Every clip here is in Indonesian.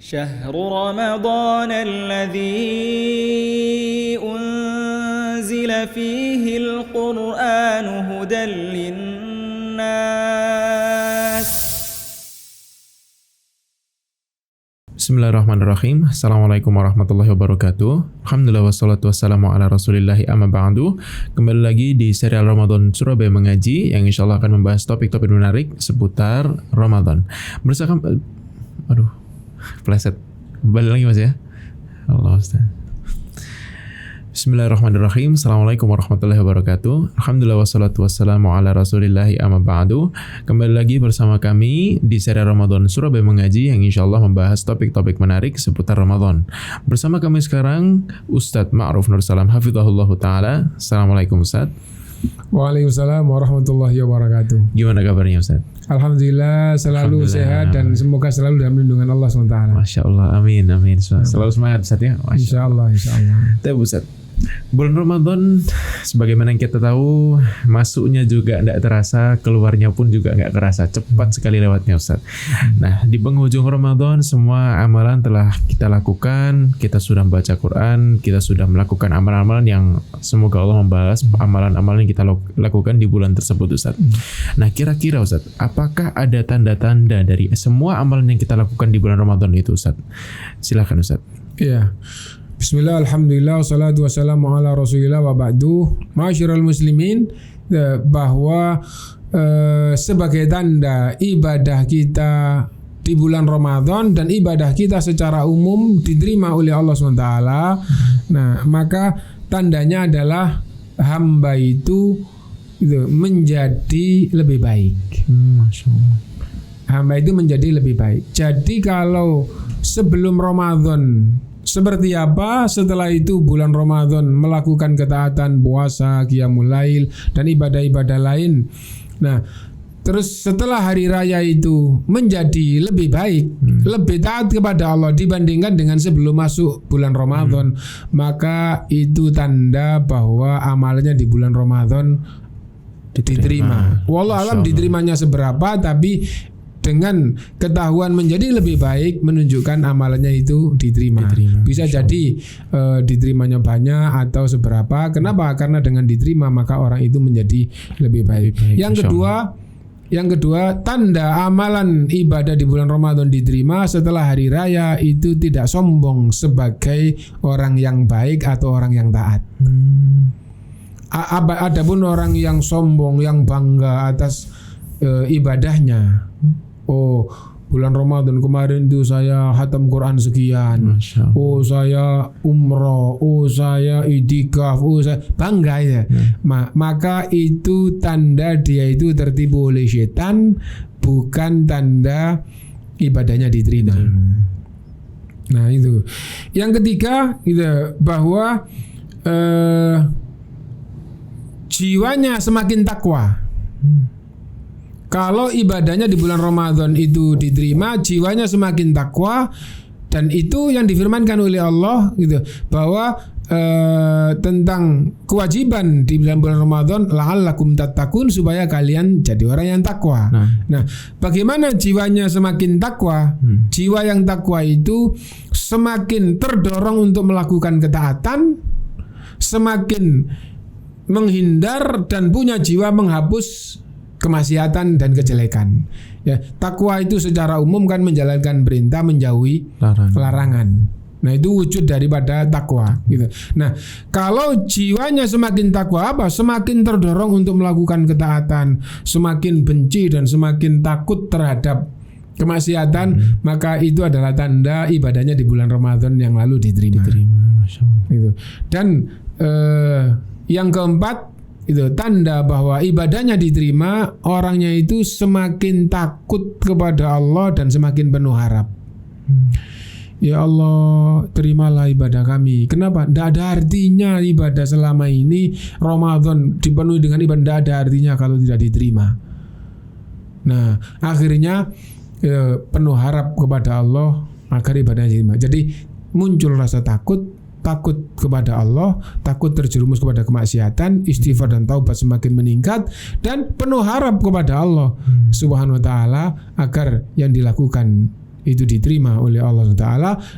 شهر رمضان الذي أنزل فيه القرآن هدى للناس. Bismillahirrahmanirrahim. Assalamualaikum warahmatullahi wabarakatuh. Alhamdulillah wassalatu wassalamu ala rasulillahi amma ba'du. Kembali lagi di serial Ramadan Surabaya Mengaji yang insyaallah akan membahas topik-topik menarik seputar Ramadan. Bersama pleset. Kembali lagi Mas ya. Allah Ustaz. Bismillahirrahmanirrahim. Assalamualaikum warahmatullahi wabarakatuh. Alhamdulillah wassalatu wassalamu ala rasulillahi amma ba'du. Kembali lagi bersama kami di serial Ramadan Surabaya Mengaji yang insyaallah membahas topik-topik menarik seputar Ramadan. Bersama kami sekarang Ustadz Ma'ruf Nur Salam hafizahullah ta'ala. Assalamualaikum Ustadz. Waalaikumsalam warahmatullahi wabarakatuh. Gimana kabarnya Ustadz? Alhamdulillah selalu sehat dan semoga selalu dalam lindungan Allah SWT. Masya Allah, amin. Selalu semangat Ustadz ya. Insya Allah. Tapi Ustadz, bulan Ramadan sebagaimana yang kita tahu, masuknya juga tidak terasa, keluarnya pun juga nggak terasa, cepat sekali lewatnya Ustaz. Nah, di penghujung Ramadan semua amalan telah kita lakukan, kita sudah membaca Quran, kita sudah melakukan amalan-amalan yang semoga Allah membalas amalan-amalan yang kita lakukan di bulan tersebut Ustaz. Nah, kira-kira Ustaz, apakah ada tanda-tanda dari semua amalan yang kita lakukan di bulan Ramadan itu Ustaz? Silakan Ustaz. Iya. Bismillah, alhamdulillah, wassalatu wassalamu ala rasulillah wa ba'du. Ma'asyiral muslimin, bahwa sebagai tanda ibadah kita di bulan Ramadan dan ibadah kita secara umum diterima oleh Allah SWT. Nah, maka tandanya adalah hamba itu menjadi lebih baik. Masya Allah. Hamba itu menjadi lebih baik. Jadi kalau sebelum Ramadan seperti apa, setelah itu bulan Ramadan melakukan ketaatan, puasa, qiyamul lail dan ibadah-ibadah lain. Nah, terus setelah hari raya itu menjadi lebih baik, lebih taat kepada Allah dibandingkan dengan sebelum masuk bulan Ramadan, maka itu tanda bahwa amalnya di bulan Ramadan diterima. Wallahu alam diterimanya seberapa, tapi dengan ketahuan menjadi lebih baik menunjukkan amalannya itu diterima. Bisa jadi diterimanya banyak atau seberapa. Kenapa? Karena dengan diterima maka orang itu menjadi lebih baik. Yang kedua, tanda amalan ibadah di bulan Ramadan diterima setelah hari raya itu tidak sombong sebagai orang yang baik atau orang yang taat. Adapun orang yang sombong, yang bangga atas ibadahnya. Oh, bulan Ramadan kemarin itu saya khatam Quran sekian. Oh, saya umroh. Oh, saya i'tikaf. Oh, saya bangga ya. Maka itu tanda dia itu tertipu oleh setan, bukan tanda ibadahnya diterima. Nah, itu. Yang ketiga, bahwa jiwanya semakin takwa. Kalau ibadahnya di bulan Ramadan itu diterima, jiwanya semakin takwa, dan itu yang difirmankan oleh Allah bahwa tentang kewajiban di bulan Ramadan, la'allakum tattaqun, supaya kalian jadi orang yang takwa. Nah, bagaimana jiwanya semakin takwa? Jiwa yang takwa itu semakin terdorong untuk melakukan ketaatan, semakin menghindar dan punya jiwa menghapus kemaksiatan dan kejelekan. Ya, takwa itu secara umum kan menjalankan perintah, menjauhi larangan. Nah, itu wujud daripada takwa gitu. Nah, kalau jiwanya semakin takwa, semakin terdorong untuk melakukan ketaatan, semakin benci dan semakin takut terhadap kemaksiatan, maka itu adalah tanda ibadahnya di bulan Ramadan yang lalu diterima. Masya Allah. Gitu. Dan yang keempat, itu tanda bahwa ibadahnya diterima, orangnya itu semakin takut kepada Allah dan semakin penuh harap. Ya Allah, terimalah ibadah kami. Kenapa? Tidak ada artinya ibadah selama ini. Ramadan dipenuhi dengan ibadah, tidak ada artinya kalau tidak diterima. Nah, akhirnya penuh harap kepada Allah agar ibadahnya diterima. Jadi muncul rasa takut kepada Allah, takut terjerumus kepada kemaksiatan, istighfar dan taubat semakin meningkat, dan penuh harap kepada Allah Subhanahu wa taala agar yang dilakukan itu diterima oleh Allah SWT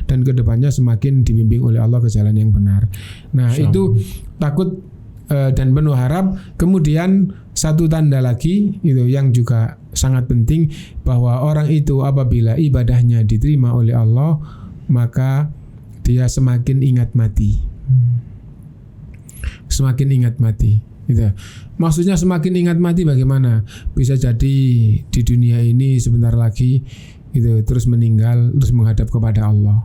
dan kedepannya semakin dibimbing oleh Allah ke jalan yang benar. Nah itu takut dan penuh harap. Kemudian satu tanda lagi itu yang juga sangat penting, bahwa orang itu apabila ibadahnya diterima oleh Allah maka dia semakin ingat mati. Semakin ingat mati. Gitu. Maksudnya semakin ingat mati bagaimana? Bisa jadi di dunia ini sebentar lagi gitu, terus meninggal, terus menghadap kepada Allah.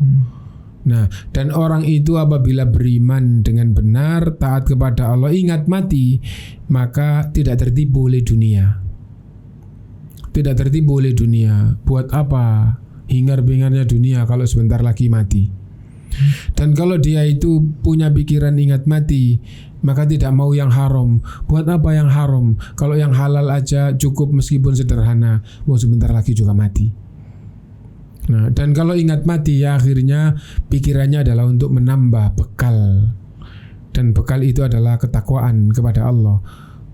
Nah, dan orang itu apabila beriman dengan benar, taat kepada Allah, ingat mati, maka tidak tertipu oleh dunia. Tidak tertipu oleh dunia. Buat apa hingar-bingarnya dunia kalau sebentar lagi mati? Dan kalau dia itu punya pikiran ingat mati, maka tidak mau yang haram. Buat apa yang haram? Kalau yang halal aja cukup meskipun sederhana, mau sebentar lagi juga mati. Nah, dan kalau ingat mati ya akhirnya pikirannya adalah untuk menambah bekal. Dan bekal itu adalah ketakwaan kepada Allah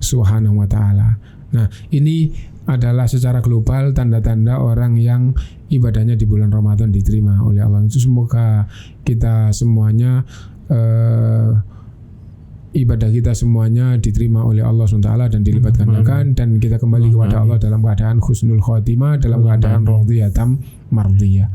Subhanahu wa taala. Nah, ini adalah secara global tanda-tanda orang yang ibadahnya di bulan Ramadan diterima oleh Allah. Itu semoga kita semuanya ibadah kita semuanya diterima oleh Allah SWT dan dilipat gandakan, dan kita kembali kepada Allah dalam keadaan husnul khotimah, dalam keadaan radhiyatam mardiyah.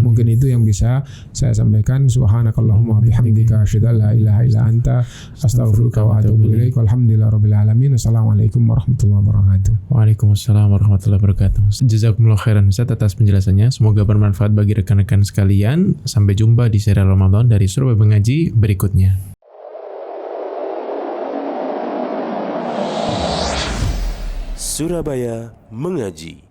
Mungkin itu yang bisa saya sampaikan. Subhanakallahumma bihamdika asyhadu an la ilaha illa anta astaghfiruka wa atubu ilaik. Walhamdulillahirabbil alamin. Assalamualaikum warahmatullahi wabarakatuh. Waalaikumsalam warahmatullahi wabarakatuh. Jazakumullah khairan Ustaz atas penjelasannya. Semoga bermanfaat bagi rekan-rekan sekalian. Sampai jumpa di serial Ramadan dari Surabaya Mengaji berikutnya. Surabaya Mengaji.